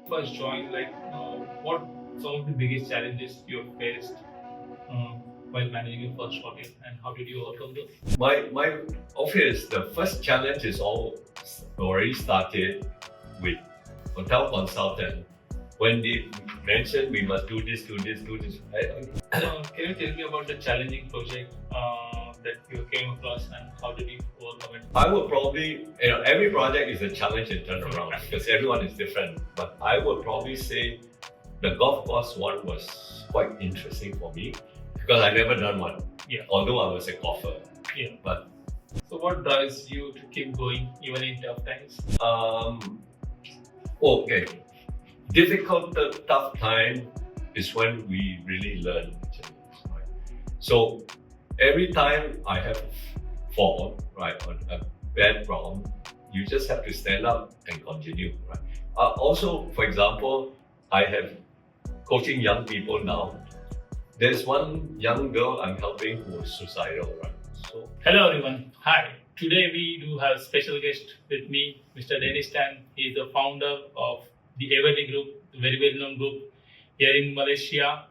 first joined, what some of the biggest challenges you have faced while managing your first hotel, and how did you overcome those? My office, the first challenge is all already started with hotel consultant. When they mentioned we must do this, do this, do this. Can you tell me about the challenging project that you came across, and how did you overcome it? I would probably, every project is a challenge in turnaround because everyone is different. But I would probably say the golf course one was quite interesting for me because I never done one. Yeah. Although I was a golfer. Yeah. But so, what drives you to keep going even in tough times? Okay. Difficult, tough time is when we really learn. Right? So every time I have fall, right, on a bad ground, you just have to stand up and continue, right? Also, for example, I have coaching young people now. There's one young girl I'm helping who is suicidal, right? So hello everyone. Hi. Today we do have a special guest with me, Mr. Dennis Tan. He is the founder of the Everly Group, a very well-known group here in Malaysia.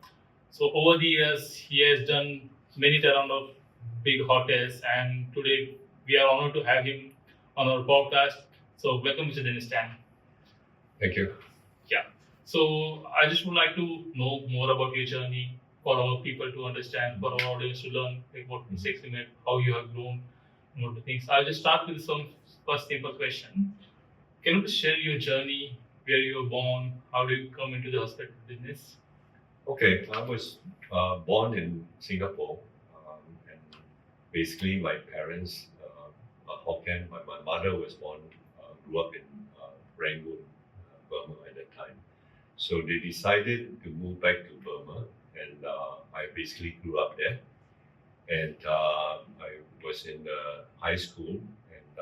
So over the years, he has done many round of big hotels, and today we are honored to have him on our podcast. So welcome, Mr. Dennis Tan. thank you. Yeah. So I just would like to know more about your journey for our people to understand, for our audience to learn like what mistakes you made, how you have grown, and what the things. I'll just start with some first simple question. Can you share your journey, where you were born, how did you come into the hospital business? Okay, I was born in Singapore, and basically my parents are Hokkien. My mother was born, grew up in Rangoon, Burma at that time. So they decided to move back to Burma, and I basically grew up there. And I was in high school, and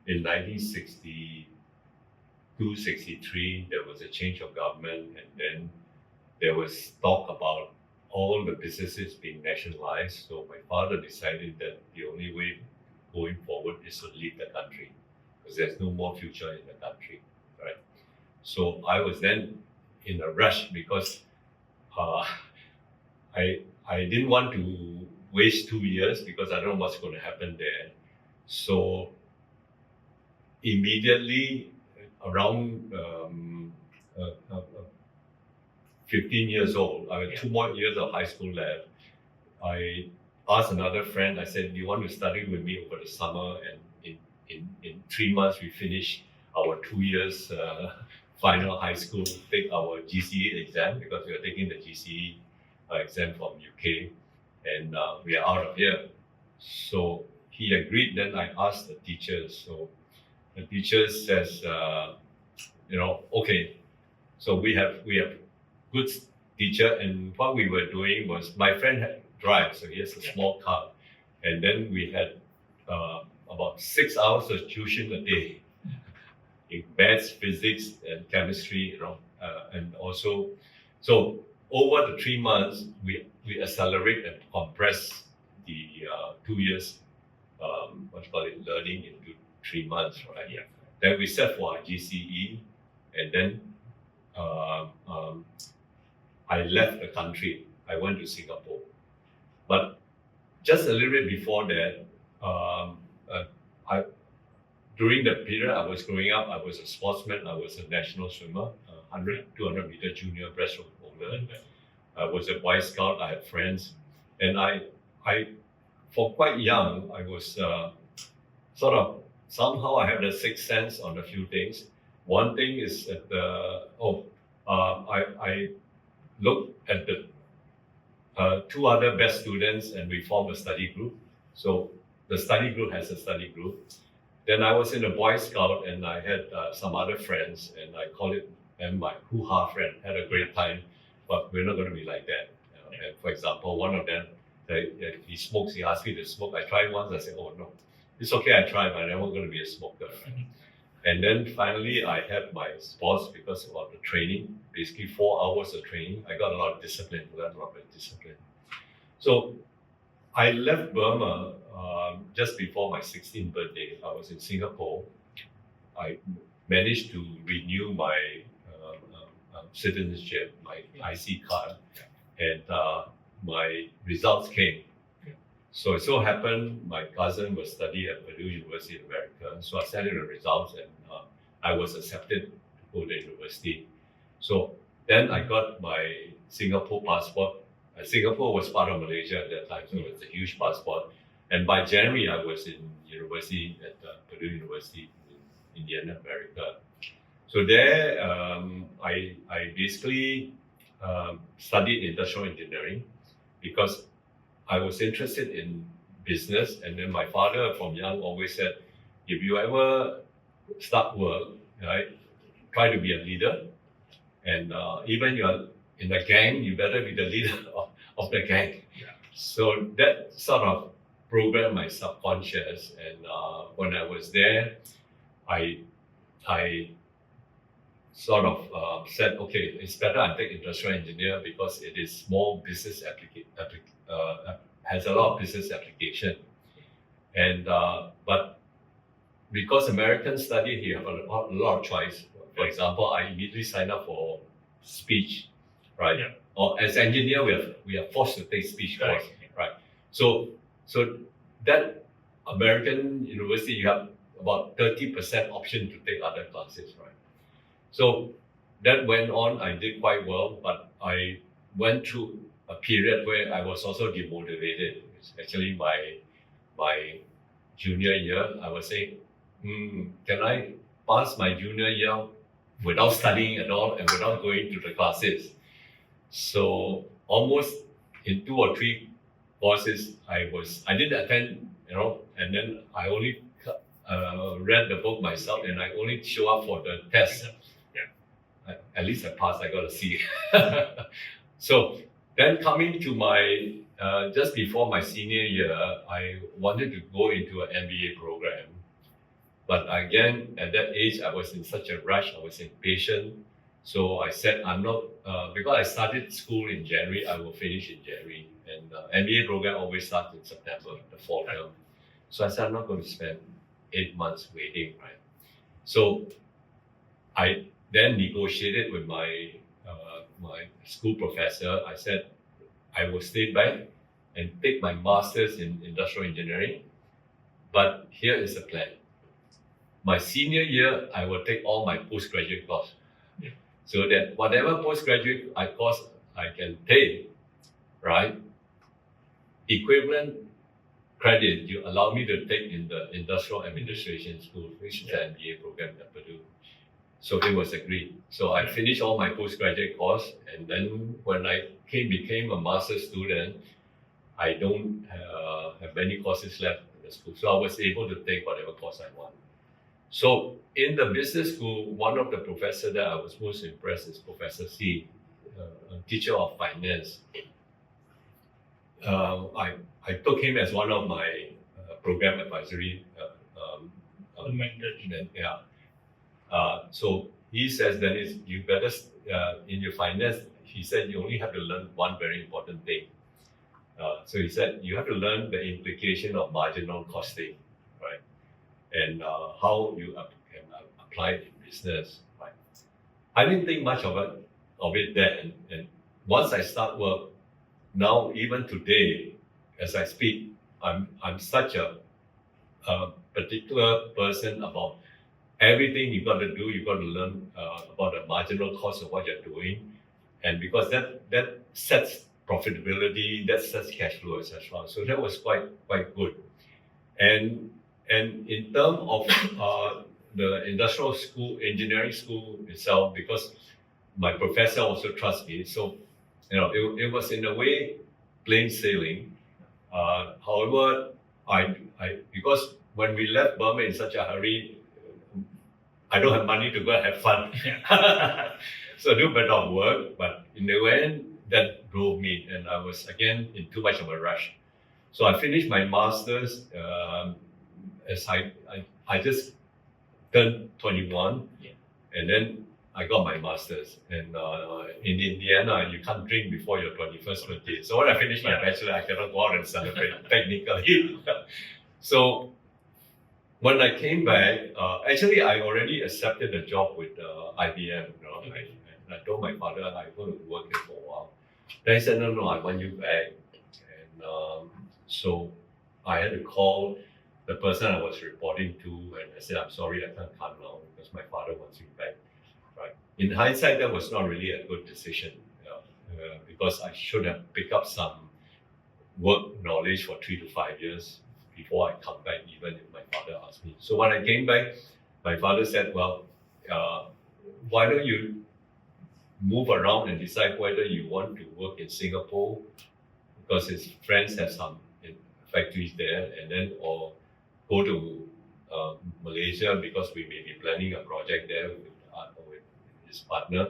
in 1962, 63, there was a change of government, and then there was talk about all the businesses being nationalized. So my father decided that the only way going forward is to leave the country because there's no more future in the country, right? So I was then in a rush because uh, I didn't want to waste 2 years because I don't know what's going to happen there. So immediately around 15 years old, I had 2 more years of high school left. I asked another friend, I said, do you want to study with me over the summer? And in 3 months, we finish our 2 years final high school, take our GCE exam because we are taking the GCE exam from UK, and we are out of here. So he agreed. Then I asked the teachers. So the teacher says, okay, so we have good teacher, and what we were doing was my friend had drive, so he has a small car, and then we had about 6 hours of tuition a day in maths, physics, and chemistry, and also so over the 3 months we accelerate and compress the 2 years learning into 3 months, right? Yeah. Then we set for our GCE, and then I left the country. I went to Singapore. But just a little bit before that, during the period I was growing up, I was a sportsman. I was a national swimmer, 100, 200 meter junior breaststroke holder. I was a Boy Scout. I had friends, and I for quite young, I was somehow I have the sixth sense on a few things. One thing is that I looked at the 2 other best students, and we formed a study group. So the study group has a study group. Then I was in a Boy Scout, and I had some other friends, and I call it and my hoo-ha friend. Had a great time, but we're not going to be like that. And for example, one of them, he smokes. He asked me to smoke. I tried once. I said, "Oh no, it's okay. I tried, but I'm never going to be a smoker." Right? And then finally, I had my sports because of the training. Basically, 4 hours of training. I got a lot of discipline. So I left Burma just before my 16th birthday. I was in Singapore. I managed to renew my citizenship, my IC card, and my results came. So it so happened my cousin was studying at Purdue University in America. So I sent in the results and I was accepted to go to the university. So then I got my Singapore passport. Singapore was part of Malaysia at that time, so it was a huge passport. And by January, I was in university at Purdue University in Indiana, America. So there, I basically studied industrial engineering because I was interested in business, and then my father from young always said, if you ever start work, right, try to be a leader, and even you're in a gang, you better be the leader of the gang. Yeah. So that sort of programmed my subconscious, and when I was there, I sort of said, okay, it's better I take industrial engineer because it is more business has a lot of business application. And but because Americans study here, have a lot of choice. For example, I immediately signed up for speech, right? Yeah. Or as engineer, we are forced to take speech course, Right. right? So that American university, you have about 30% option to take other classes, right? So that went on. I did quite well, but I went through a period where I was also demotivated. It's actually my junior year. I was saying, can I pass my junior year without studying at all and without going to the classes? So almost in 2 or 3 courses, I didn't attend, and then I only read the book myself, and I only show up for the test. Yeah. At least I passed. I got a C. So then coming to my just before my senior year, I wanted to go into an MBA program, but again at that age I was in such a rush. I was impatient, so I said I'm not because I started school in January. I will finish in January, and MBA program always starts in September, the fall term. So I said I'm not going to spend 8 months waiting, right? So I then negotiated with my school professor. I said I will stay back and take my master's in industrial engineering, but here is the plan. My senior year, I will take all my postgraduate course, so that whatever postgraduate course I can take, right, equivalent credit you allow me to take in the industrial administration school, which is the MBA program at Purdue. So it was agreed. So I finished all my postgraduate course, and then when I became a master's student, I don't have many courses left in the school. So I was able to take whatever course I want. So in the business school, one of the professors that I was most impressed is Professor C, a teacher of finance. I took him as one of my program advisory so he says, Dennis, you better, in your finance, he said, you only have to learn one very important thing. So he said, you have to learn the implication of marginal costing, right? And how you can apply it in business, right? I didn't think much of it then. And once I start work, now even today, as I speak, I'm such a particular person about everything you got to do. You got to learn about the marginal cost of what you're doing, and because that sets profitability, that sets cash flow, etc. So that was quite good. And in terms of the industrial school, engineering school itself, because my professor also trusts me, so it was in a way plain sailing. However, I because when we left Burma in such a hurry, I don't have money to go and have fun. So I do a bit of work, but in the end, that drove me, and I was again in too much of a rush. So I finished my master's as I just turned 21, and then I got my master's. And in Indiana, you can't drink before your 21st birthday. So when I finished my bachelor, I cannot go out and celebrate technically. So when I came back, actually I already accepted a job with IBM. And I told my father I'm going to work here for a while. Then he said, no, I want you back. And so I had to call the person I was reporting to, and I said, I'm sorry, I can't come now because my father wants you back. Right. In hindsight, that was not really a good decision because I should have picked up some work knowledge for 3 to 5 years before I come back, even if my father asked me. So when I came back, my father said, well, why don't you move around and decide whether you want to work in Singapore, because his friends have some factories there, and then or go to Malaysia because we may be planning a project there with his partner,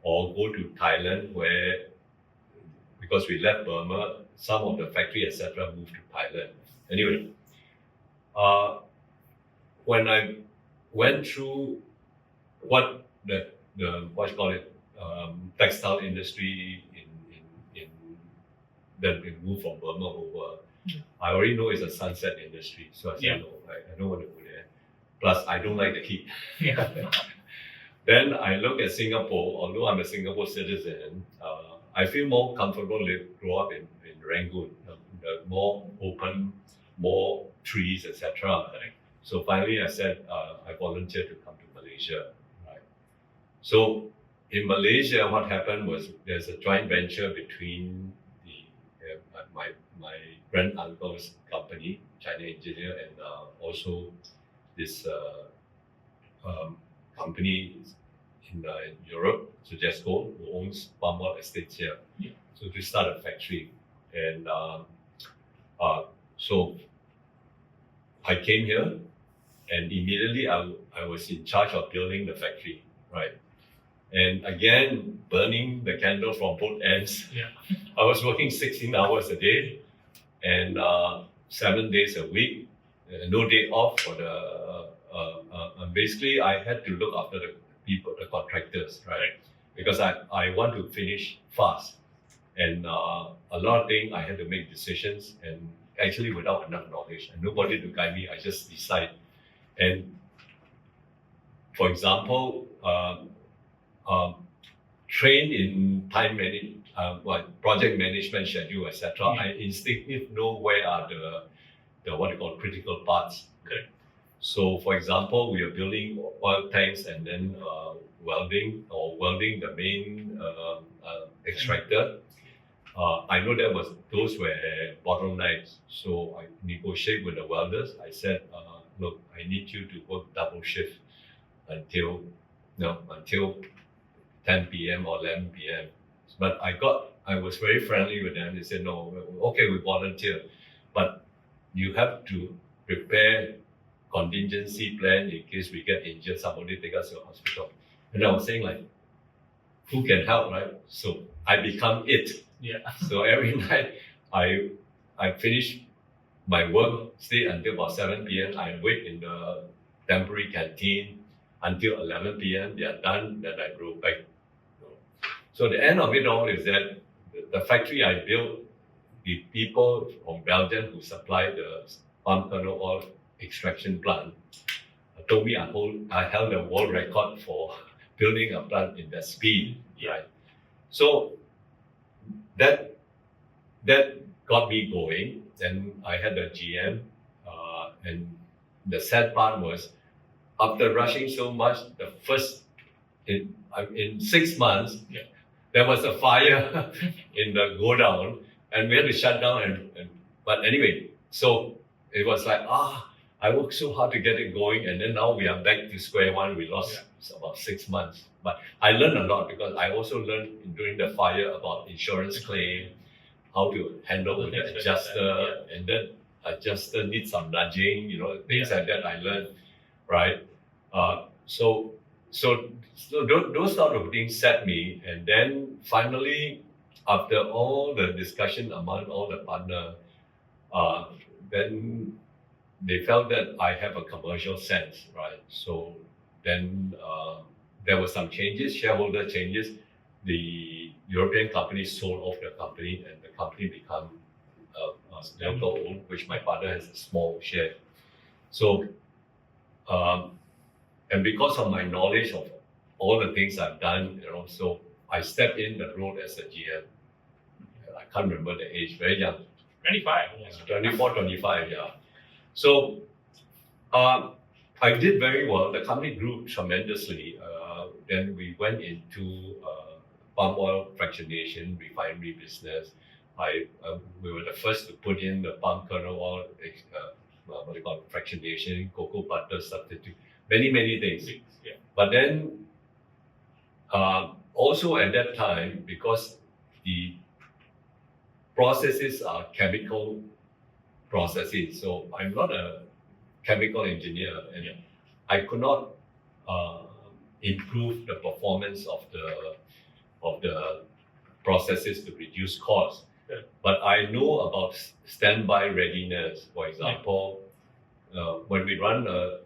or go to Thailand where, because we left Burma, some of the factory etc. moved to Thailand. Anyway, when I went through what the what you call it textile industry in that we moved from Burma over, I already know it's a sunset industry, so I said no, I don't want to go there. Plus, I don't like the heat. Then I look at Singapore. Although I'm a Singapore citizen, I feel more comfortable grow up in Rangoon, the more open, more trees, etc. So finally, I said I volunteered to come to Malaysia. Right. So in Malaysia, what happened was there's a joint venture between my grand uncle's company, China Engineer, and also this company in Europe, Sugesco, who owns Palmwell Estates here. So to start a factory, and so I came here, and immediately I was in charge of building the factory, right? And again, burning the candle from both ends. I was working 16 hours a day, and 7 days a week, no day off for the. Basically, I had to look after the people, the contractors, right? Because I want to finish fast, and a lot of things I had to make decisions, and actually without enough knowledge and nobody to guide me, I just decide. And for example, trained in time project management schedule, etc. I instinctively know where are the what you call critical parts. Okay. So for example, we are building oil tanks and then welding the main extractor. I know those were bottlenecks, so I negotiate with the welders. I said, look, I need you to work double shift until 10 p.m. or 11 p.m. But I was very friendly with them. They said, no, okay, we volunteer, but you have to prepare contingency plan in case we get injured, somebody take us to the hospital. And I was saying like, who can help, right? So I become it. So every night I finish my work, stay until about 7 p.m. I wait in the temporary canteen until 11 p.m. They are done, then I go back. So the end of it all is that the factory I built, the people from Belgium who supply the palm kernel oil extraction plant told me I held the world record for building a plant in that speed. Right? So that got me going. Then I had a GM, and the sad part was after rushing so much, the first in 6 months, there was a fire in the godown, and we had to shut down. But anyway, so it was like I worked so hard to get it going, and then now we are back to square one. We lost about 6 months, but I learned a lot because I also learned during the fire about insurance claim, how to handle with the adjuster, and then adjuster needs some nudging, things like that I learned, right? So those sort of things set me, and then finally, after all the discussion among all the partners, then they felt that I have a commercial sense, right? So then there were some changes, shareholder changes. The European company sold off the company, and the company became local owned, which my father has a small share. So, and because of my knowledge of all the things I've done, so I stepped in the role as a GM. I can't remember the age, very young. 25. 24, 25, yeah. So I did very well. The company grew tremendously. Then we went into palm oil fractionation, refinery business. We were the first to put in the palm kernel oil, fractionation, cocoa butter substitute, many things. Yeah. But then also at that time, because the processes are chemical processes, so I'm not a chemical engineer, and I could not improve the performance of the processes to reduce costs. Yeah. But I know about standby readiness. For example, when we run a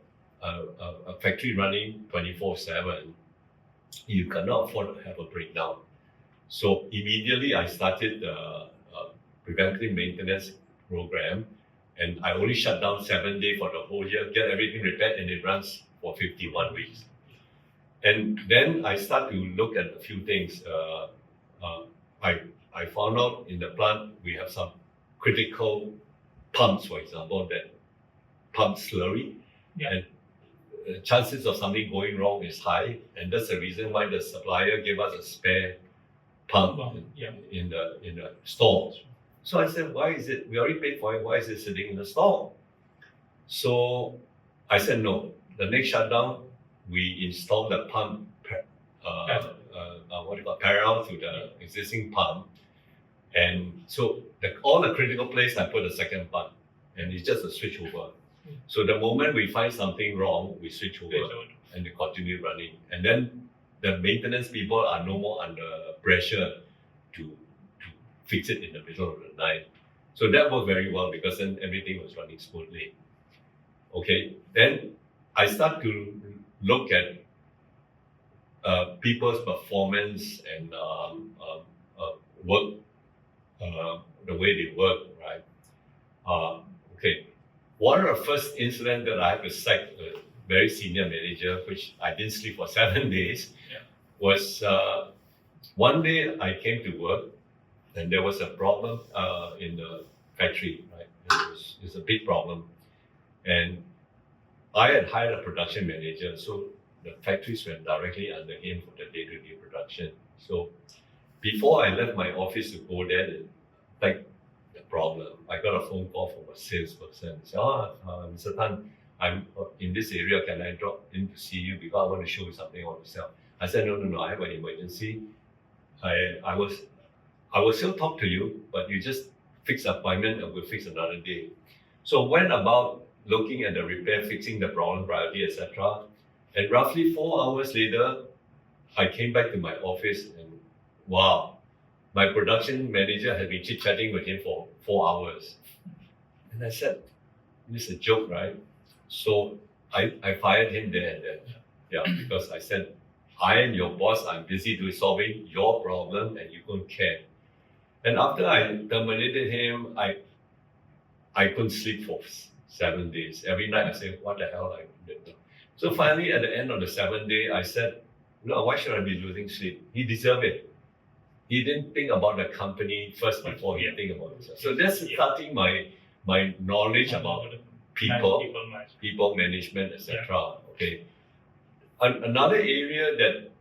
factory running 24/7, you cannot afford to have a breakdown. So immediately I started the preventive maintenance program, and I only shut down 7 days for the whole year, get everything repaired, and it runs for 51 weeks. And then I start to look at a few things. I found out in the plant we have some critical pumps, for example, that pump slurry. Yeah. And chances of something going wrong is high, and that's the reason why the supplier gave us a spare pump in the store. So I said, why is it, we already paid for it, why is it sitting in the store? So I said, no. The next shutdown, we installed the pump parallel to the existing pump. And so all the critical place, I put a second pump, and it's just a switch over. So the moment we find something wrong, we switch over and they continue running. And then the maintenance people are no more under pressure to fix it in the middle of the night. So that worked very well because then everything was running smoothly. Okay, then I start to look at people's performance and work, the way they work, right? Okay, one of the first incidents that I had to sack a very senior manager, which I didn't sleep for 7 days, was one day I came to work and there was a problem in the factory, right? It's a big problem. And I had hired a production manager, so the factories went directly under him for the day-to-day production. So before I left my office to go there and take the problem, I got a phone call from a salesperson. He said, Mr. Tan, I'm in this area, can I drop in to see you because I want to show you something I want to sell? I said, no, I have an emergency. I will still talk to you, but you just fix an appointment and we'll fix another day. So went about looking at the repair, fixing the problem, priority, etc. And roughly 4 hours later, I came back to my office and wow, my production manager had been chit-chatting with him for 4 hours. And I said, this is a joke, right? So I fired him there and then. Yeah, because I said, I am your boss, I'm busy solving your problem and you don't care. And after I terminated him, I couldn't sleep for 7 days. Every night I said, what the hell I did. So finally at the end of the 7th day, I said, no, why should I be losing sleep? He deserved it. He didn't think about the company first before he think about himself. So that's starting my knowledge about people management, etc. Okay. Another area that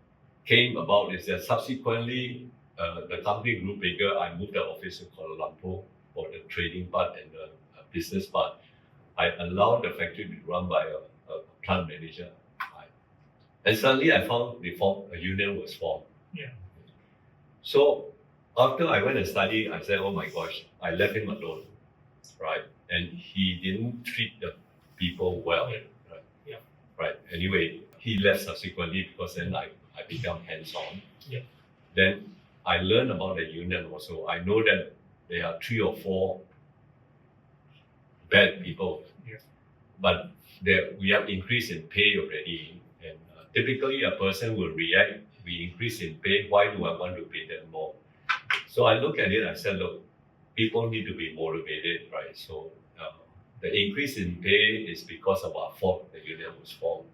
came about is that subsequently the company grew bigger. I moved the office to Kuala Lumpur for the trading part and the business part. I allowed the factory to be run by a plant manager. And suddenly I found a union was formed. Yeah. So after I went and studied, I said, oh my gosh, I left him alone, right? And he didn't treat the people well, right? Yeah. Right. Anyway, he left subsequently because then I became hands-on. Yeah. Then I learned about the union also. I know that there are 3 or 4 bad people, but we have increase in pay already. And typically a person will react, we increase in pay, why do I want to pay them more? So I look at it, I said, look, people need to be motivated, right? So the increase in pay is because of our fault, the union was formed.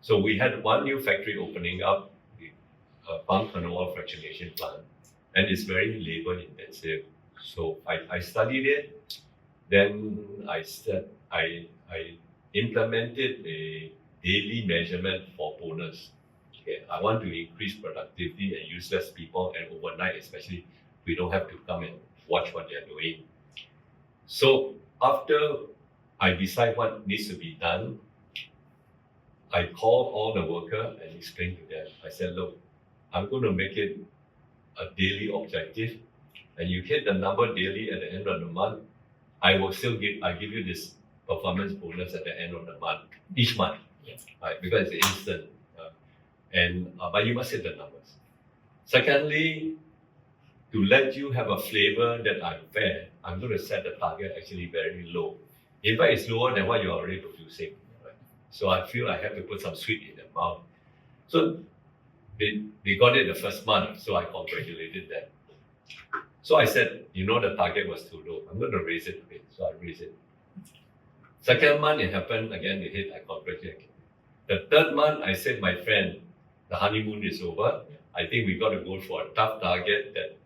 So we had one new factory opening up, the palm kernel fractionation plant, and it's very labor intensive. So I studied it. Then I implemented a daily measurement for bonus. Okay, I want to increase productivity and use less people, and overnight especially, we don't have to come and watch what they're doing. So after I decide what needs to be done, I called all the workers and explained to them. I said, look, I'm going to make it a daily objective, and you hit the number daily at the end of the month, I give you this performance bonus at the end of the month, each month, right? Because it's instant, but you must hit the numbers. Secondly, to let you have a flavor that I'm fair, I'm going to set the target actually very low. In fact, it's lower than what you're already producing. Right? So I feel I have to put some sweet in their mouth. So they got it the first month, so I congratulated them. So I said, the target was too low. I'm going to raise it a bit. So I raised it. Second month, it happened again, they hit, I congratulated. The third month, I said, my friend, the honeymoon is over. I think we got to go for a tough target that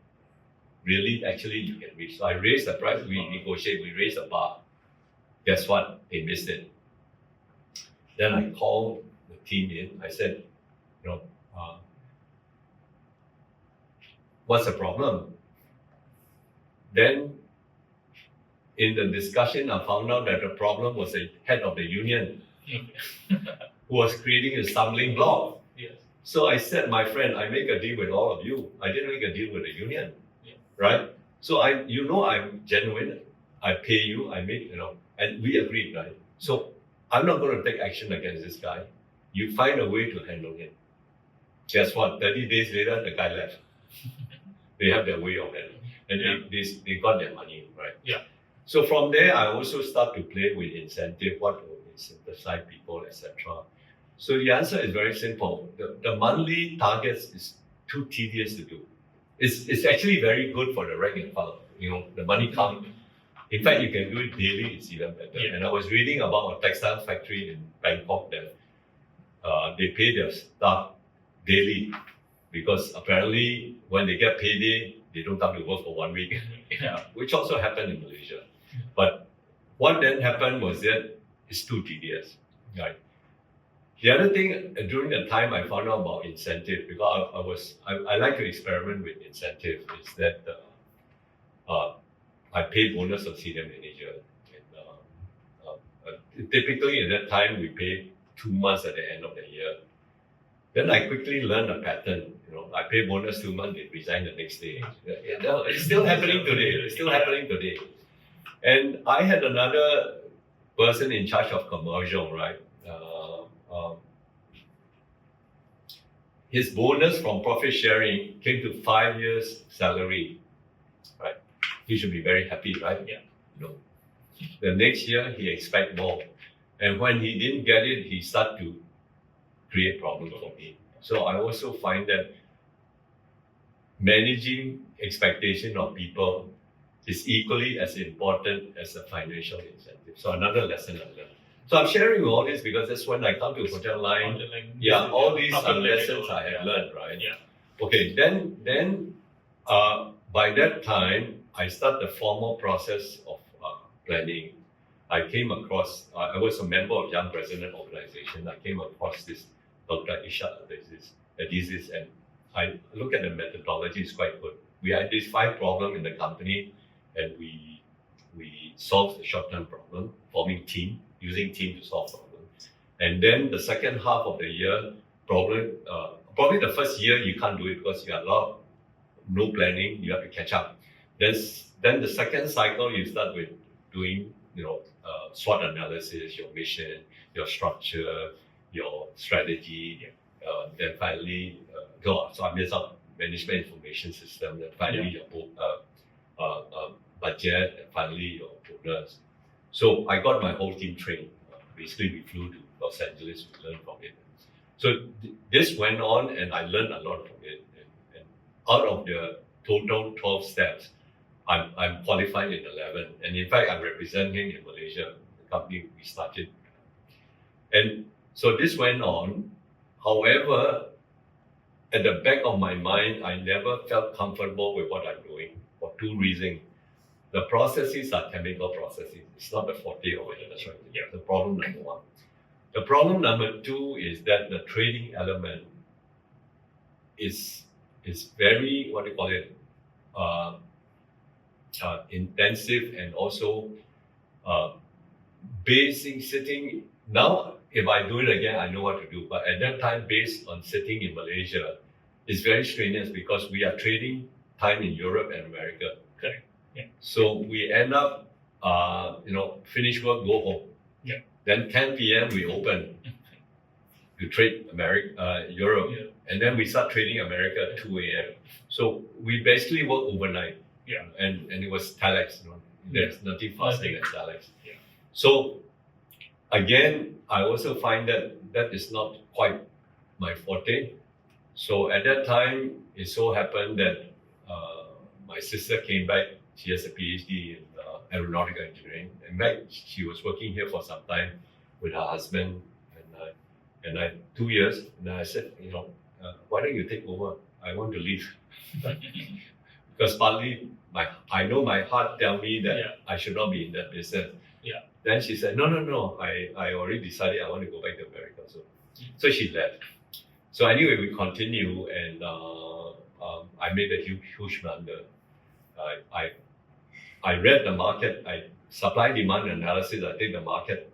really actually you can reach. So I raised the price, we negotiate, we raised the bar. Guess what? They missed it. Then I called the team in. I said, what's the problem? Then in the discussion, I found out that the problem was the head of the union who was creating a stumbling block. Yes. So I said, my friend, I make a deal with all of you. I didn't make a deal with the union, right? So I'm genuine. I pay you, and we agreed, right? So I'm not going to take action against this guy. You find a way to handle him. Guess what? 30 days later, the guy left. They have their way of handling. And they got their money, right? Yeah. So from there, I also start to play with incentive, what will incentivize people, etc. So the answer is very simple. The monthly targets is too tedious to do. It's actually very good for the rank and file. The money comes. In fact, you can do it daily, it's even better. Yeah. And I was reading about a textile factory in Bangkok that they pay their staff daily because apparently when they get payday, they don't come to work for 1 week, which also happened in Malaysia. But what then happened was that it's too tedious. Right? The other thing, during the time I found out about incentive, because I like to experiment with incentive, is that I pay bonus of senior manager. And, typically at that time, we pay 2 months at the end of the year. Then I quickly learned a pattern. I pay bonus 2 months, they resign the next day. It's still happening today. And I had another person in charge of commercial, right? His bonus from profit sharing came to 5 years' salary, right? He should be very happy, right? Yeah. No. The next year, he expect more. And when he didn't get it, he started to create problems for me. So I also find that managing expectation of people is equally as important as the financial incentive. So another lesson I learned. So I'm sharing all this because that's when I come to hotel line. All these are lessons I have learned, right? Yeah. Okay, then by that time, I start the formal process of planning. I came across, I was a member of Young President Organization. I came across this Dr. Ishak Adizis, and I look at the methodology, it's quite good. We identified problem in the company, and we solved the short-term problem, forming team, using team to solve problems. And then the second half of the year, probably the first year you can't do it because you have no planning, you have to catch up. Then the second cycle you start with doing SWOT analysis, your mission, your structure, your strategy, then finally management information system, then finally your budget, and finally your bonus. So I got my whole team trained. Basically, we flew to Los Angeles to learn from it. So this went on, and I learned a lot from it. And out of the total 12 steps, I'm qualified in 11. And in fact, I'm representing in Malaysia, the company we started. And So this went on. However, at the back of my mind, I never felt comfortable with what I'm doing for two reasons. The processes are chemical processes. It's not the forte of it. That's right. Yeah. The problem number one. The problem number two is that the trading element is very, what do you call it, intensive, and also sitting. Now, if I do it again, I know what to do. But at that time, based on sitting in Malaysia, it's very strenuous because we are trading time in Europe and America. Correct. Yeah. So we end up, finish work, go home. Yeah. Then 10 p.m. we open to trade Europe, and then we start trading America at 2 a.m. So we basically work overnight. Yeah. And it was telex. There's nothing faster than telex. Yeah. So again, I also find that is not quite my forte. So at that time, it so happened that my sister came back. She has a PhD in aeronautical engineering. In fact, she was working here for some time with her husband, and I 2 years. And I said, why don't you take over? I want to leave. Because partly I know my heart tell me that I should not be in that business. Yeah. Then she said, no, I already decided I want to go back to America. So she left. So anyway, we continue, and I made a huge blunder. I read the market, supply demand analysis, I think the market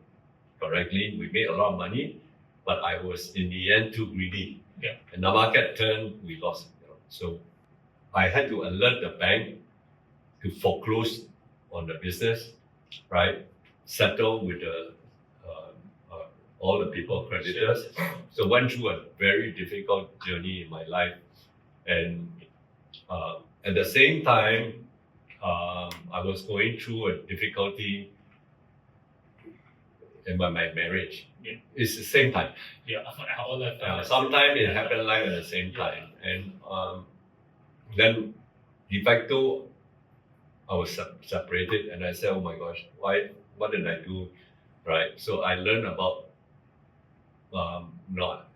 correctly. We made a lot of money, but I was in the end too greedy. Yeah. And the market turned, we lost. So I had to alert the bank to foreclose on the business, right? Settle with all the people, creditors. So went through a very difficult journey in my life. And at the same time, I was going through a difficulty in my marriage. Yeah. It's the same time. Yeah, all that time. Sometimes it happened like at the same time. And then de facto, I was separated, and I said, oh my gosh, what did I do? Right? So I learned about not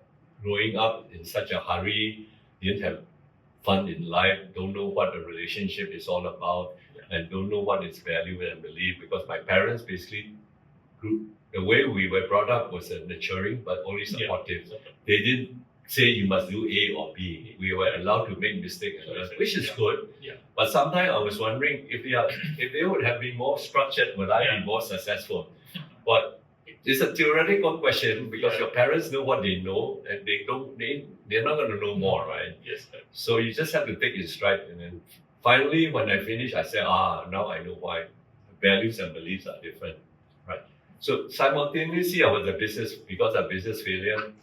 growing up in such a hurry, didn't have fun in life, don't know what the relationship is all about, and don't know what is value and belief, because my parents basically the way we were brought up was nurturing but only supportive. They didn't say you must do A or B. We were allowed to make mistakes, which is good. Yeah. But sometimes I was wondering if they would have been more structured, would I be more successful? But it's a theoretical question because your parents know what they know, and they're not going to know more, right? Yes. So you just have to take it stride. And then finally, when I finished, I said, now I know why. Values and beliefs are different, right? So simultaneously, I was a business failure.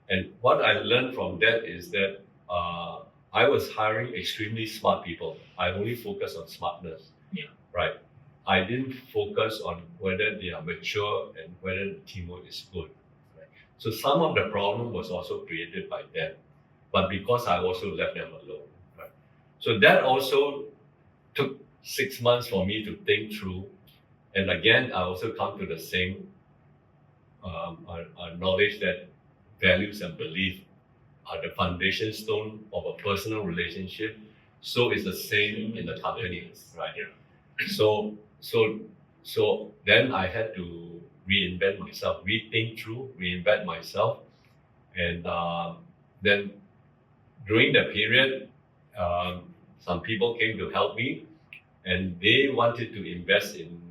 And what I learned from that is that I was hiring extremely smart people. I only focused on smartness, right? I didn't focus on whether they are mature and whether the teamwork is good. Right? So some of the problem was also created by them, but because I also left them alone. Right? So that also took 6 months for me to think through. And again, I also come to the same knowledge that values and belief are the foundation stone of a personal relationship. So it's the same in the company, right? Yeah. So then I had to reinvent myself, reinvent myself. And then during the period, some people came to help me, and they wanted to invest in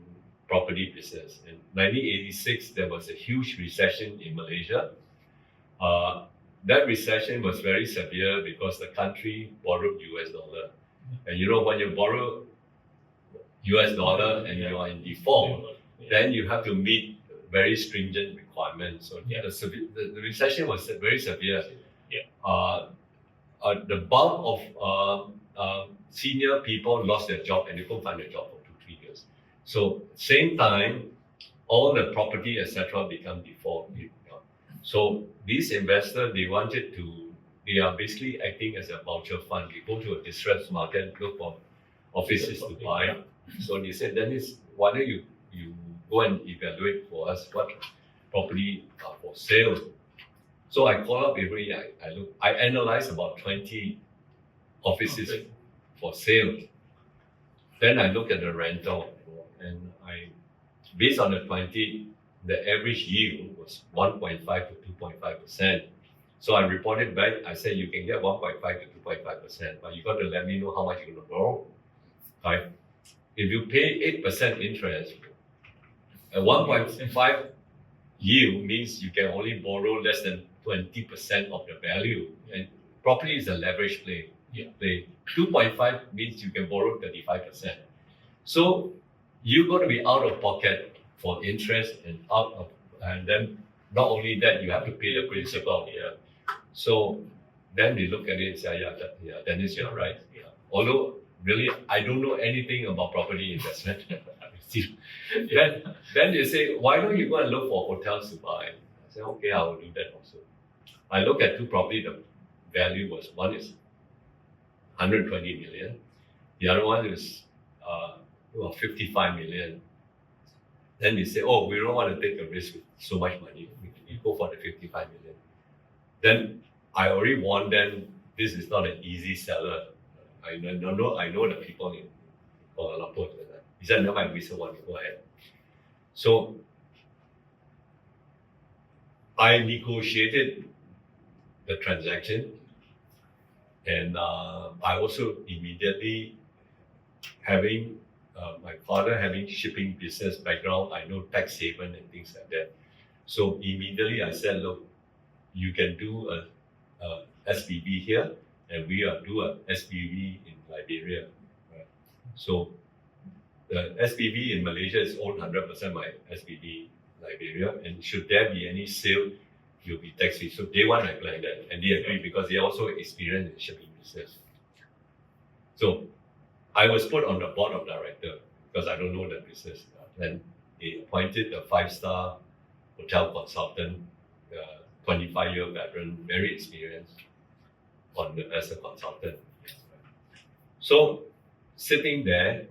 property business. In 1986, there was a huge recession in Malaysia. That recession was very severe because the country borrowed US dollar. And when you borrow US dollar and you are in default, then you have to meet very stringent requirements. So the recession was very severe. The bulk of senior people lost their job, and they couldn't find a job for 2-3 years. So same time, all the property, etc., become default. So these investors, they are basically acting as a voucher fund. They go to a distressed market, look for offices to buy. So they said, Dennis, why don't you go and evaluate for us what property are for sale? So I call up every year, I analyze about 20 offices Okay. for sale. Then I look at the rental, and based on the 20, the average yield was 1.5 to 2.5%. So I reported back, I said you can get 1.5 to 2.5%, but you got to let me know how much you're going to borrow. Right? If you pay 8% interest, a 1.5 yield means you can only borrow less than 20% of the value. And property is a leverage play. Yeah. Play. 2.5 means you can borrow 35%. So you're going to be out of pocket for interest and then not only that, you have to pay the principal. Yeah. So then we look at it and say, yeah, Dennis, you're right. Yeah. Although really, I don't know anything about property investment. then they say, why don't you go and look for hotels to buy? I say, okay, I will do that also. I look at two property, the value was, one is 120 million. The other one is 55 million. Then they say, oh, we don't want to take a risk with so much money. We go for the 55 million. Then I already warned them, this is not an easy seller. I know the people in Kuala Lumpur. He said, no, we still want to go ahead. So I negotiated the transaction, and I also immediately my father having shipping business background, I know tax haven and things like that. So immediately I said, look, you can do a SPV here, and we do a SPV in Liberia. Right? So the SPV in Malaysia is owned 100% by SPV Liberia, and should there be any sale, you'll be tax free. So day one I planned that, and they agreed because they also experienced in shipping business. So I was put on the board of director because I don't know the business. And they appointed a 5-star hotel consultant, 25-year veteran, very experienced as a consultant. So sitting there,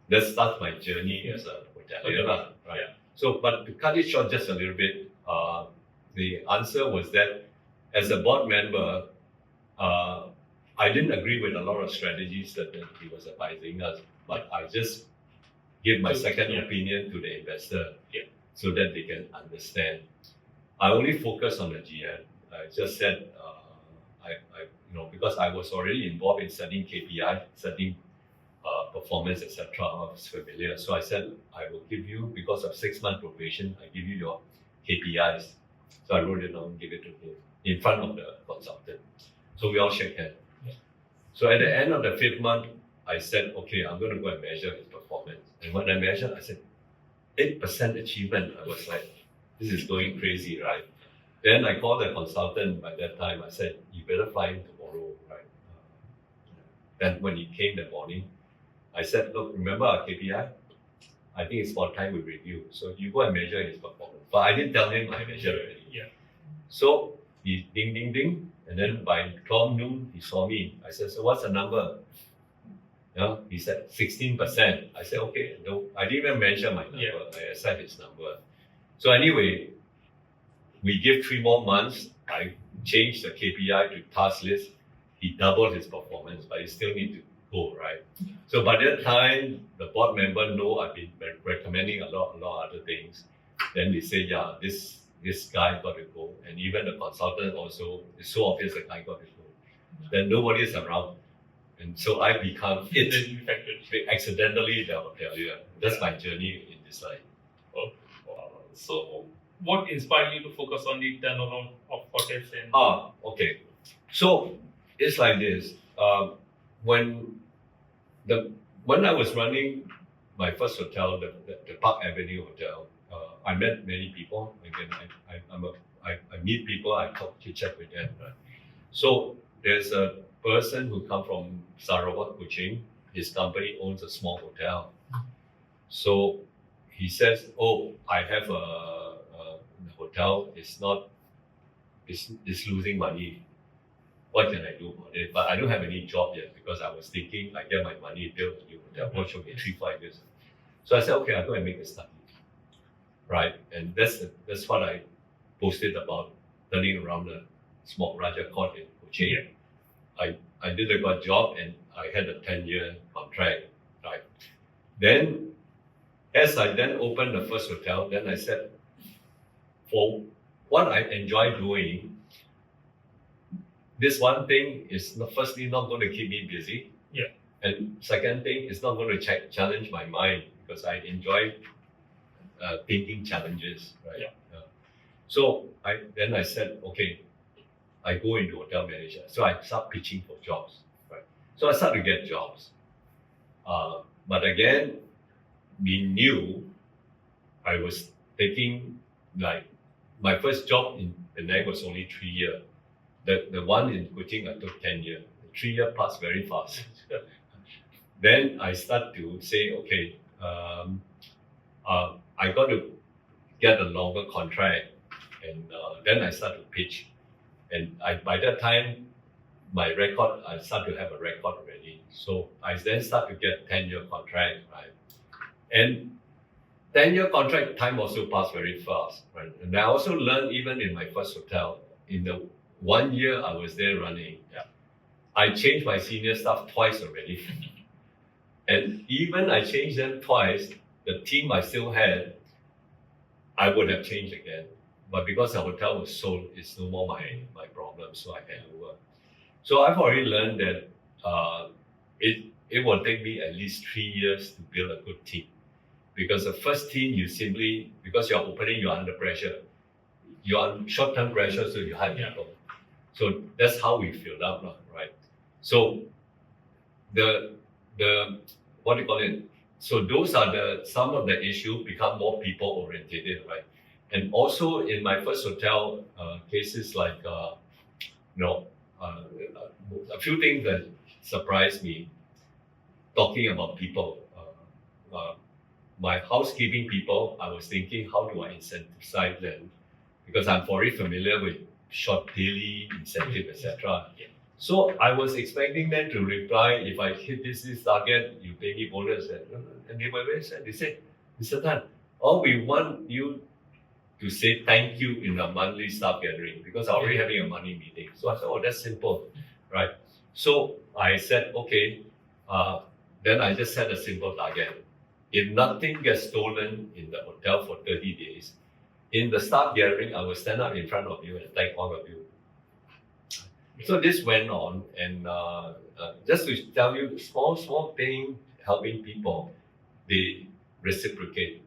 that starts my journey as a hotelier. Right? Yeah. So, but to cut it short just a little bit, the answer was that as a board member, I didn't agree with a lot of strategies that he was advising us, but I just give my second opinion to the investor so that they can understand. I only focus on the GM. I just said, because I was already involved in setting KPI, setting performance, etc. I was familiar. So I said, I will give you, because of 6-month probation, I give you your KPIs. So I wrote it down and give it to him in front of the consultant. So we all shake hands. Yeah. So at the end of the 5th month, I said, okay, I'm going to go and measure his performance. And when I measured, I said, 8% achievement. I was like, this is going crazy, right? Then I called the consultant by that time. I said, you better fly in tomorrow, right? Then when he came that morning, I said, look, remember our KPI? I think it's about time we review. So you go and measure his performance. But I didn't tell him I measured already. Yeah. So he ding, ding, ding. And then by 12 noon, he saw me. I said, so what's the number? He said, 16%. I said, okay. No, I didn't even mention my number. Yeah. I said his number. So anyway, we give 3 more months. I changed the KPI to task list. He doubled his performance, but he still need to go, right? So by that time, the board member know I've been recommending a lot of other things. Then they say, yeah, this guy got to go. And even the consultant also, it's so obvious the guy got to go. Then nobody is around. And so I become accidentally the hotelier. That's my journey in this life. Oh, wow. So what inspired you to focus on the turnaround of hotels? Okay. So it's like this. When I was running my first hotel, the Park Avenue Hotel, I met many people. Again, I meet people, I talk chit-chat with them. Right? So there's a person who come from Sarawak, Kuching. His company owns a small hotel. So he says, oh, I have a hotel, it's losing money. What can I do about it? But I don't have any job yet because I was thinking I get my money, build a new hotel, what should be 3-5 years. So I said, okay, I'll go and make a study. Right? And that's what I posted about turning around a small Raja Court in Cochin. Yeah. I did a good job and I had a 10-year contract. Right. Then, as I then opened the first hotel, then I said, for what I enjoy doing, this one thing is firstly not going to keep me busy. Yeah. And second thing, it's not going to challenge my mind because I enjoy thinking challenges. Right. Yeah. So I said, okay, I go into hotel manager. So I start pitching for jobs. Right. So I start to get jobs. But again, we knew I was taking like my first job in Penang was only 3 years. The one in Kuching I took 10 years. 3 years passed very fast. Then I start to say, okay, I got to get a longer contract, and then I start to pitch. And by that time, I start to have a record already. So I then start to get 10-year contract, right? And 10-year contract time also passed very fast, right? And I also learned even in my first hotel, in the 1 year I was there running, I changed my senior staff twice already. And even I changed them twice, the team I still had, I would have changed again. But because the hotel was sold, it's no more my problem, so I hand over. So I've already learned that it will take me at least 3 years to build a good team. Because the first team, because you're opening, you're under pressure. You're on short-term pressure, so you hire people. So that's how we filled up, right? So the what do you call it? So those are some of the issues become more people oriented, right? And also in my first hotel cases like a few things that surprised me talking about people. My housekeeping people, I was thinking, how do I incentivize them? Because I'm very familiar with short daily incentive, etc. So I was expecting them to reply, if I hit this target, you pay me bonus. And they were very sad. They said, Mr. Tan, all we want you to say thank you in a monthly staff gathering because I'm already having a money meeting. So I said, oh, that's simple, right? So I said, okay, then I just set a simple target. If nothing gets stolen in the hotel for 30 days, in the staff gathering, I will stand up in front of you and thank all of you. So this went on, and just to tell you, small thing helping people, they reciprocate.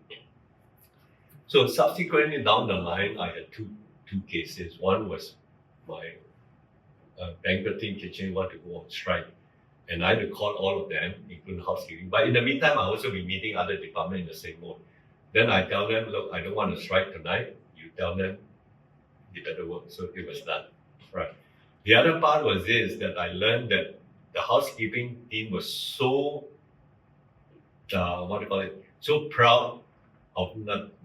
So subsequently down the line, I had two cases. One was my banqueting kitchen want to go on strike, and I had to call all of them, including housekeeping. But in the meantime, I also be meeting other departments in the same mode. Then I tell them, look, I don't want to strike tonight. You tell them, you better work. So it was done, right? The other part was this, that I learned that the housekeeping team was so, so proud of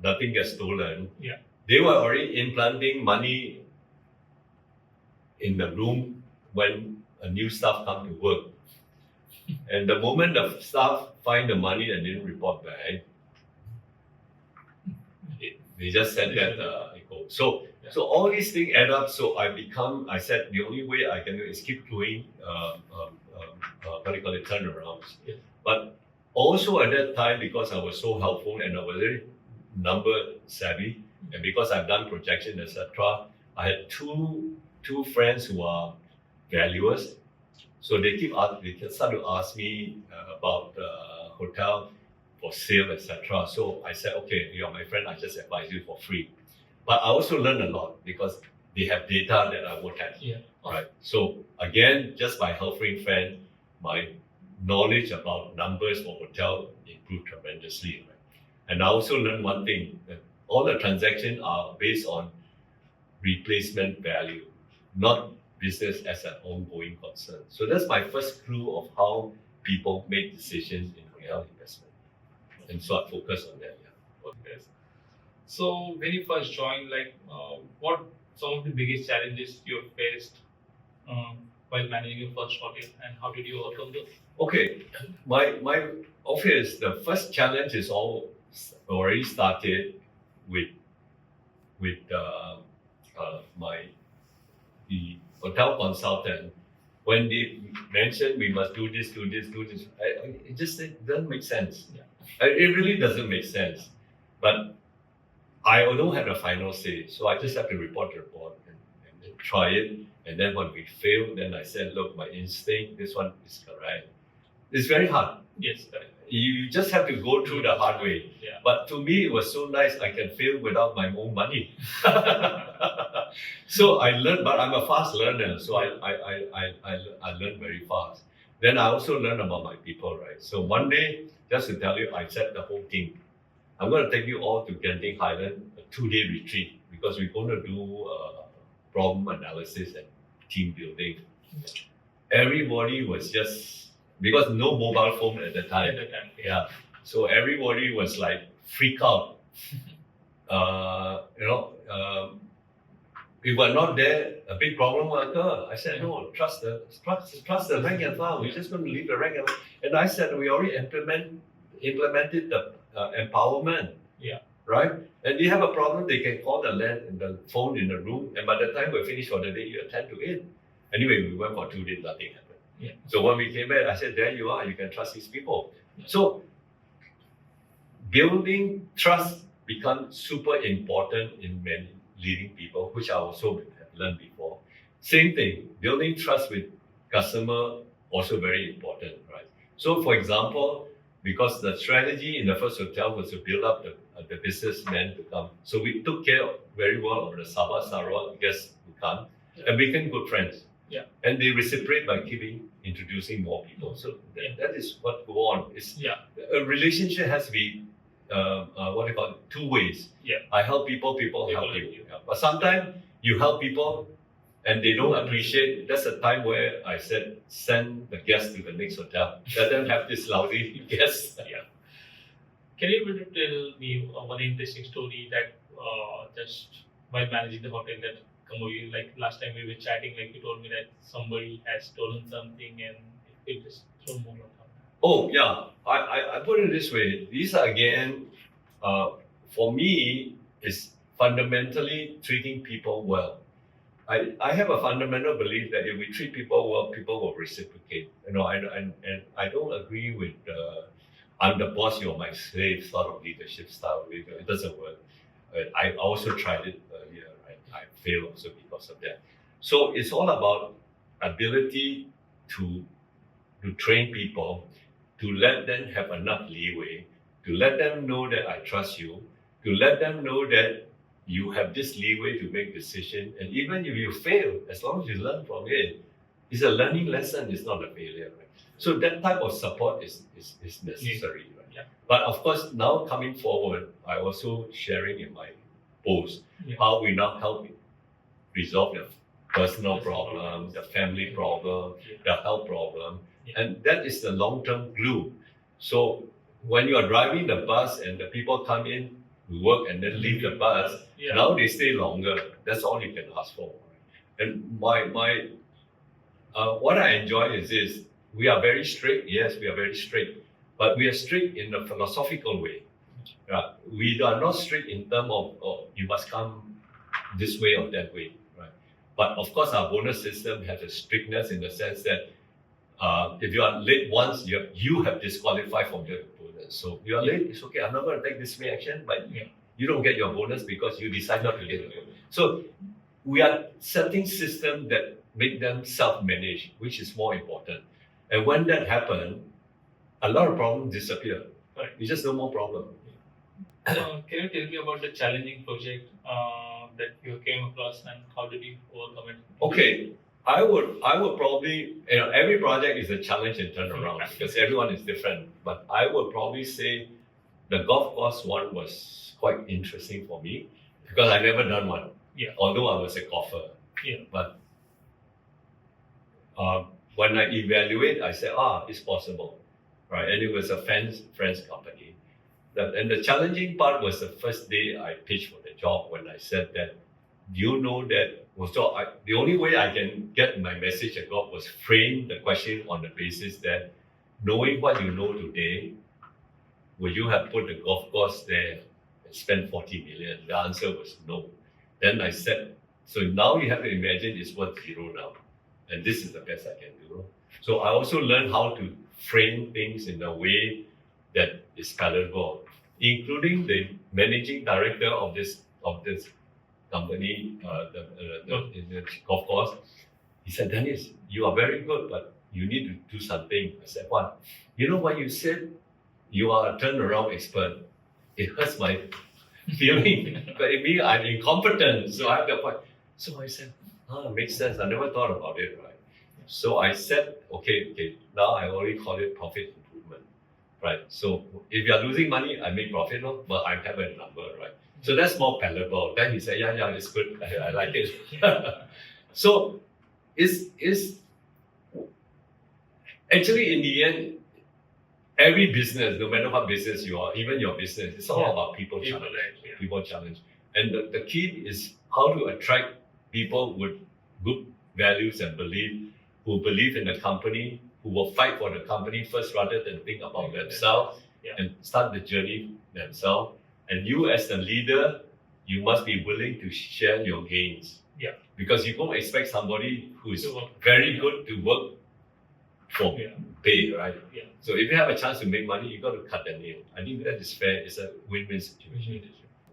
nothing gets stolen. Yeah. They were already implanting money in the room when a new staff come to work. And the moment the staff find the money and didn't report back, they just said that it goes. So all these things add up. So I said the only way I can do is keep doing turnarounds. Yeah. But also at that time, because I was so helpful and I was very number savvy, and because I've done projection, etc., I had two friends who are valuers. So they start to ask me about hotel for sale, etc. So I said, okay, you're my friend, I just advise you for free. But I also learned a lot because they have data that I won't have. Yeah. Right. So again, just by helping friend, my knowledge about numbers for hotel improved tremendously. Right? And I also learned one thing, that all the transactions are based on replacement value, not business as an ongoing concern. So that's my first clue of how people make decisions in hotel investment. And so I focus on that. Yeah. Okay. So when you first joined, what some of the biggest challenges you have faced while managing your first hotel, and how did you overcome those? Okay, my office, the first challenge is already started with the hotel consultant, when they mentioned we must do this, it just doesn't make sense. Yeah. It really doesn't make sense. But I don't have the final say, so I just have to report the report and try it. And then when we fail, then I said, look, my instinct, this one is correct. It's very hard. Yes, correct. You just have to go through the hard way. Yeah. But to me, it was so nice. I can fail without my own money. So I learned, but I'm a fast learner. So I learned very fast. Then I also learned about my people, right? So one day, just to tell you, I said the whole team, I'm going to take you all to Genting Highland, a 2-day retreat, because we're going to do problem analysis and team building. Everybody was just, because no mobile phone at the time. Yeah. So everybody was like freak out. We were not there, a big problem will occur. I said, no, trust the rank and file. We're just going to leave the rank and file. And I said, we already implemented the empowerment. Yeah. Right? And you have a problem, they can call the phone in the room, and by the time we finish for the day, you attend to it. Anyway, we went for 2 days, nothing happened. Yeah. So when we came back, I said, there you are, you can trust these people. So building trust becomes super important in many leading people, which I also have learned before. Same thing, building trust with customer also very important, right? So for example, because the strategy in the first hotel was to build up the businessmen to come. So we took care very well of the Sabah Sarawak guests who come and became good friends. Yeah. And they reciprocate by introducing more people. So that is what go on. A relationship has to be two ways. Yeah. I help people, people help you. Yeah. But sometimes you help people and they don't appreciate. That's a time where I said, send the guest to the next hotel. Let them have this lousy guest. Yeah. Can you tell me one interesting story that just while managing the hotel that come over you, like last time we were chatting, like you told me that somebody has stolen something and it just throw more on top. Oh yeah, I put it this way. These are again, for me, is fundamentally treating people well. I have a fundamental belief that if we treat people well, people will reciprocate. And I don't agree with I'm the boss, you're my slave sort of leadership style. It doesn't work. I also tried it earlier, right? I failed also because of that. So it's all about ability to train people, to let them have enough leeway, to let them know that I trust you, to let them know that you have this leeway to make decisions. And even if you fail, as long as you learn from it, it's a learning lesson, it's not a failure. Right? So that type of support is necessary. Right? Yeah. But of course, now coming forward, I also sharing in my post how we now help resolve the personal problem, the family problem, the health problem. And that is the long-term glue. So when you are driving the bus and the people come in, work and then leave the bus, now they stay longer. That's all you can ask for. And what I enjoy is this. We are very strict. Yes, we are very strict. But we are strict in a philosophical way. We are not strict in terms of you must come this way or that way. Right? But of course, our bonus system has a strictness in the sense that if you are late once, you have disqualified from the bonus. So you are late, it's okay. I'm not going to take this action, but you don't get your bonus because you decide not to get it. So we are setting systems that make them self-managed, which is more important. And when that happens, a lot of problems disappear. Right. You just no more problem. Can you tell me about the challenging project that you came across and how did you overcome it? Okay. I would probably, every project is a challenge and turnaround because everyone is different. But I would probably say the golf course one was quite interesting for me because I never done one. Yeah. Although I was a golfer. Yeah. But when I evaluate, I said, it's possible. Right. And it was a friend's company. And the challenging part was the first day I pitched for the job when I said that, you know that the only way I can get my message across was frame the question on the basis that knowing what you know today, would you have put the golf course there and spent 40 million? The answer was no. Then I said So now you have to imagine it's worth zero now. And this is the best I can do. So I also learned how to frame things in a way that is palatable, including the managing director of this company, in the golf course. He said, Dennis, you are very good, but you need to do something. I said, what? You know what you said? You are a turnaround expert. It hurts my feeling. But it means I'm incompetent. So I have to point. So I said, makes sense. I never thought about it, right? So I said, okay, now I already call it profit improvement, right? So if you are losing money, I make profit, no? But I have a number, right? So that's more palatable. Then he said, yeah, it's good. I like it. So it's actually in the end, every business, no matter what business you are, even your business, it's all about people challenge. People challenge. And the key is how to attract people with good values and who believe in the company, who will fight for the company first rather than think about themselves and start the journey themselves. And you as the leader, you must be willing to share your gains. Yeah. Because you don't expect somebody who is very good to work for pay, right? Yeah. So if you have a chance to make money, you got to cut the nail. I think that is fair. It's a win-win situation.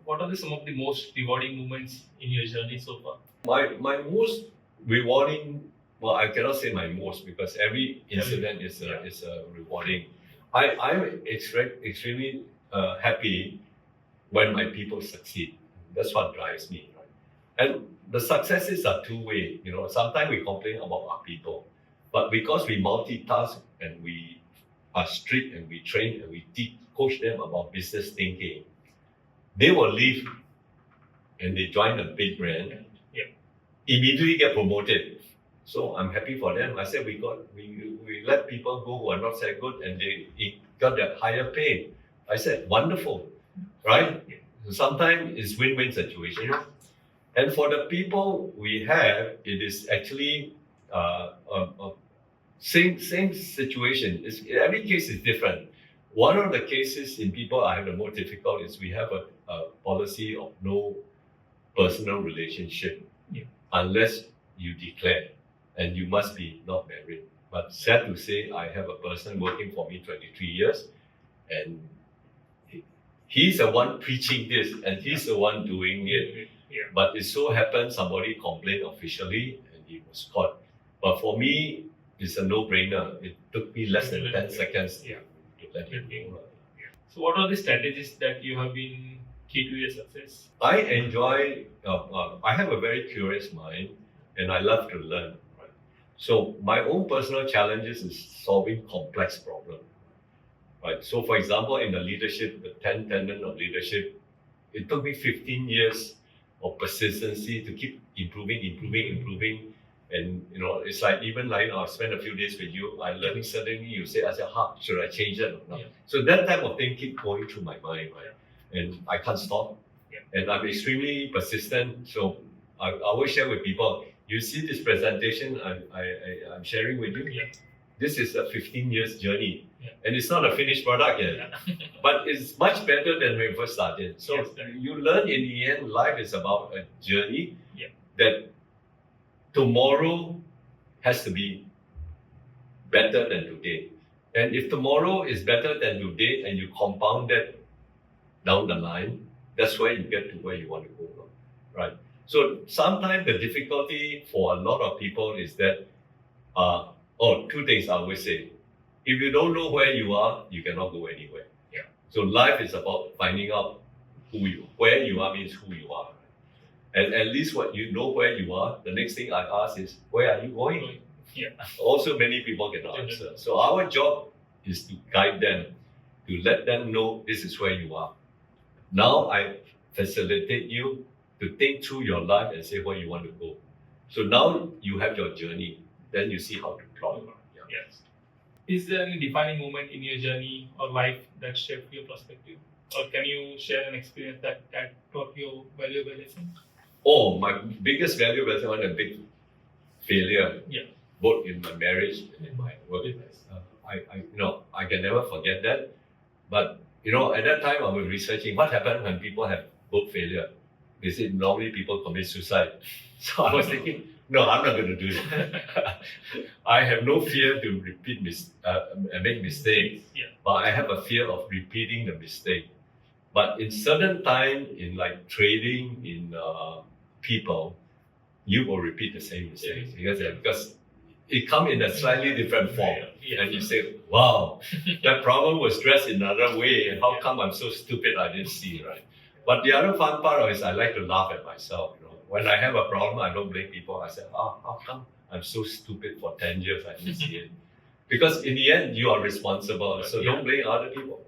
What are some of the most rewarding moments in your journey so far? My most rewarding, well, I cannot say my most because every incident is rewarding. I'm extremely happy when my people succeed. That's what drives me, right? And the successes are two-way. Sometimes we complain about our people, but because we multitask and we are strict and we train and we coach them about business thinking, they will leave and they join a big brand, immediately get promoted. So I'm happy for them. I said we let people go who are not so good and they got that higher pay. I said wonderful, right? Sometimes it's win-win situation. And for the people we have, it is actually same situation. Every case is different. One of the cases in people I have the more difficult is we have a policy of no personal relationship unless you declare, and you must be not married. But sad to say, I have a person working for me 23 years, and he's the one preaching this, and he's the one doing it. But it so happened somebody complained officially, and he was caught. But for me, it's a no-brainer. It took me less than 10 seconds to let him go. So what are the strategies that you have been key to your success? I enjoy, I have a very curious mind and I love to learn. Right? So my own personal challenges is solving complex problems. Right? So for example, in the leadership, the 10 tenet of leadership, it took me 15 years of persistency to keep improving. And it's like even like I spent a few days with you, I learning suddenly you say, I said, should I change it or not? So that type of thing keep going through my mind, right? And I can't stop. And I'm extremely persistent. So I always share with people, you see this presentation I'm sharing with you? This is a 15 years journey. And it's not a finished product yet. But it's much better than when we first started. So you learn in the end, life is about a journey that tomorrow has to be better than today. And if tomorrow is better than today and you compound that down the line, that's where you get to where you want to go, right? So sometimes the difficulty for a lot of people is that, two things I always say. If you don't know where you are, you cannot go anywhere. So life is about finding out where you are means who you are. And at least what you know where you are, the next thing I ask is, where are you going? Also, many people cannot answer. So our job is to guide them, to let them know this is where you are. Now I facilitate you to think through your life and say where you want to go. So now you have your journey, then you see how to plot. Is there any defining moment in your journey or life that shaped your perspective? Or can you share an experience that taught you valuable lesson? Oh, my biggest value was on a big failure, both in my marriage and in my work. I can never forget that. But at that time I was researching what happened when people have both failure. they said normally people commit suicide. So I was thinking, no, I'm not going to do it. I have no fear to make mistakes, but I have a fear of repeating the mistake. But in certain time, in like trading, in people, you will repeat the same mistakes because it comes in a slightly different form. And you say, wow, that problem was dressed in another way. And how come I'm so stupid I didn't see it, right? But the other fun part of it is I like to laugh at myself. When I have a problem, I don't blame people. I say, how come I'm so stupid for 10 years I didn't see it? Because in the end, you are responsible. So don't blame other people.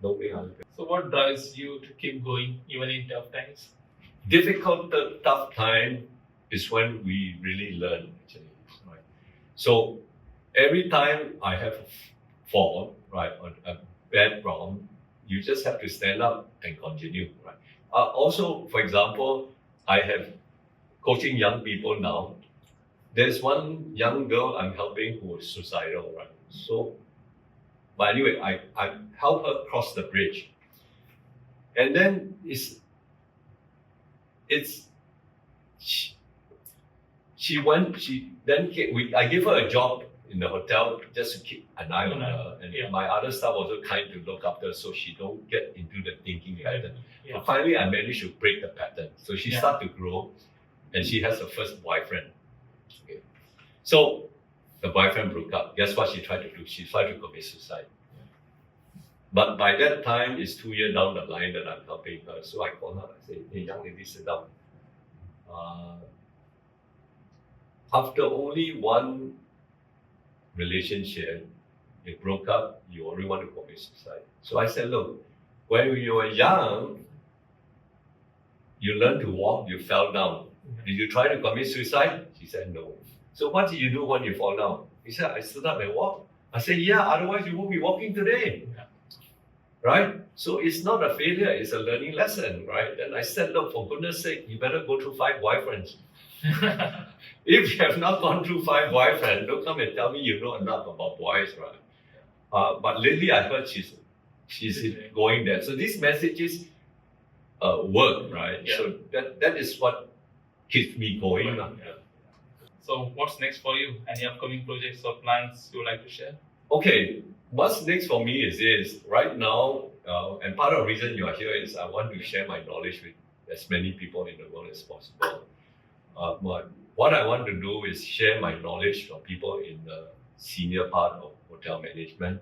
Don't blame other people. So what drives you to keep going even in tough times? Difficult, tough time is when we really learn, actually. Right? So every time I have a fall, right, or a bad problem, you just have to stand up and continue, right? Also, for example, I have coaching young people now. There's one young girl I'm helping who is suicidal, right? So, but anyway, I help her cross the bridge. And then I give her a job in the hotel just to keep an eye on her. And my other staff also kind to look after so she don't get into the thinking pattern. But finally, I managed to break the pattern. So she started to grow and she has her first boyfriend. Okay. So the boyfriend broke up. Guess what she tried to do? She tried to commit suicide. But by that time, it's 2 years down the line that I'm helping her. So I call her, I say, hey, young lady, sit down. After only one relationship, it broke up, you only want to commit suicide. So I said, look, when you were young, you learned to walk, you fell down. Did you try to commit suicide? She said, no. So what did you do when you fall down? He said, I stood up and walked. I said, yeah, otherwise you won't be walking today. Right? So it's not a failure, it's a learning lesson, right? And I said, look, for goodness sake, you better go through 5 boyfriends. If you have not gone through 5 boyfriends, don't come and tell me you know enough about boys, right? But lately I heard she's going there. So these messages work, right? So that is what keeps me going. So what's next for you? Any upcoming projects or plans you would like to share? Okay, what's next for me is this. Right now, and part of the reason you are here is I want to share my knowledge with as many people in the world as possible. But what I want to do is share my knowledge from people in the senior part of hotel management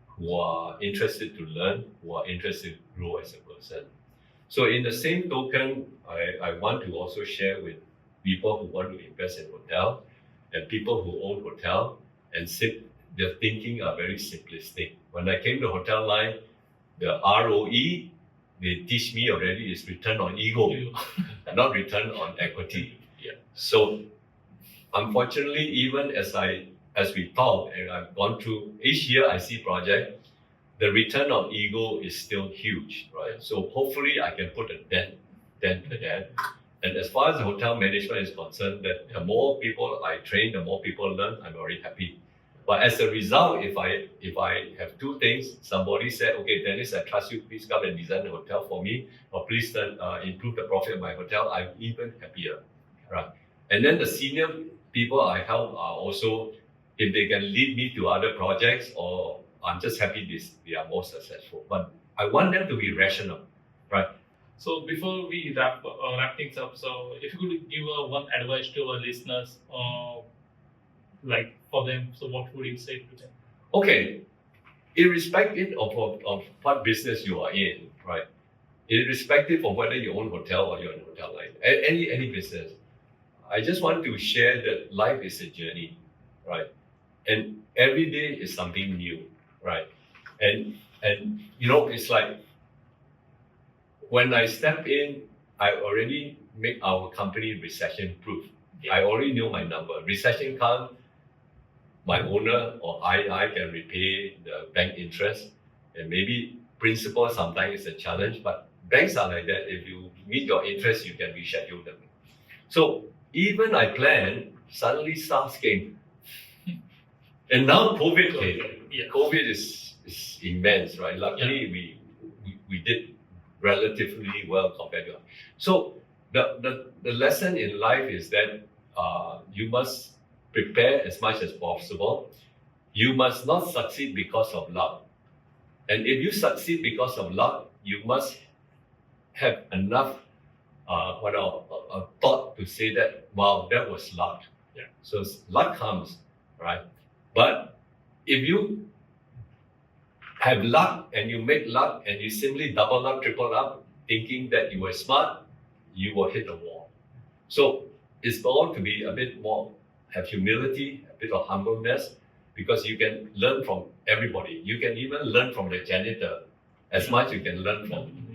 who are interested to learn, who are interested to grow as a person. So in the same token, I want to also share with people who want to invest in hotel and people who own hotel and their thinking are very simplistic. When I came to hotel line, the ROE, they teach me already is return on ego, not return on equity. So unfortunately, even as we talk and I've gone through each year I see project, the return on ego is still huge, right? So hopefully I can put a dent to that. And as far as the hotel management is concerned, that the more people I train, the more people learn, I'm already happy. But as a result, if I have 2 things, somebody said, okay, Dennis, I trust you, please come and design a hotel for me, or please improve the profit of my hotel, I'm even happier, right? And then the senior people I help are also, if they can lead me to other projects, or I'm just happy they are more successful. But I want them to be rational, right? So before we wrap things up, so if you could give one advice to our listeners, like for them, so what would you say to them? Okay, irrespective of what business you are in, right? Irrespective of whether you own hotel or you're in hotel line, any business, I just want to share that life is a journey, right? And every day is something new, right? And it's like when I step in, I already make our company recession proof. I already know my number. Recession comes, my owner or I can repay the bank interest, and maybe principal sometimes is a challenge, but banks are like that. If you meet your interest, you can reschedule them. So even I planned, suddenly SARS came. And now COVID came. COVID is immense, right? Luckily, we did relatively well compared to. So the lesson in life is that you must prepare as much as possible. You must not succeed because of luck. And if you succeed because of luck, you must have enough thought to say that, wow, that was luck. Yeah. So luck comes, right? But if you have luck and you make luck and you simply double up, triple up, thinking that you were smart, you will hit a wall. So it's bound to be a bit more, have humility, a bit of humbleness, because you can learn from everybody. You can even learn from the janitor as much you can learn from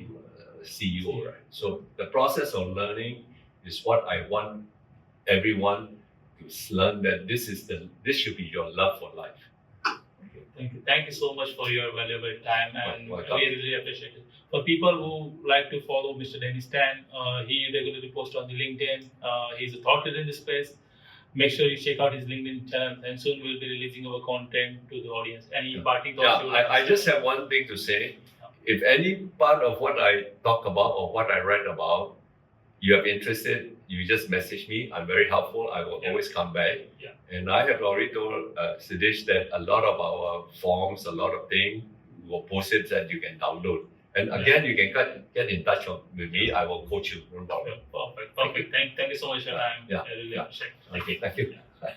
the CEO, right? So the process of learning is what I want everyone to learn, that this should be your love for life. Thank you. Thank you so much for your valuable time, and Welcome. we really appreciate it. For people who like to follow Mr. Dennis Tan, he regularly posts on the LinkedIn. He's a thought leader in this space. Make sure you check out his LinkedIn channel, and soon we'll be releasing our content to the audience. Any parting thoughts? I just have one thing to say. If any part of what I talk about or what I write about, you are interested, you just message me. I'm very helpful. I will always come back. Yeah. And I have already told Siddhesh that a lot of our forms, a lot of things were posted that you can download. And again, you can get in touch with me. I will coach you. No problem. Perfect. Thank you so much for your time. Yeah. I really appreciate it. Thank you. Yeah.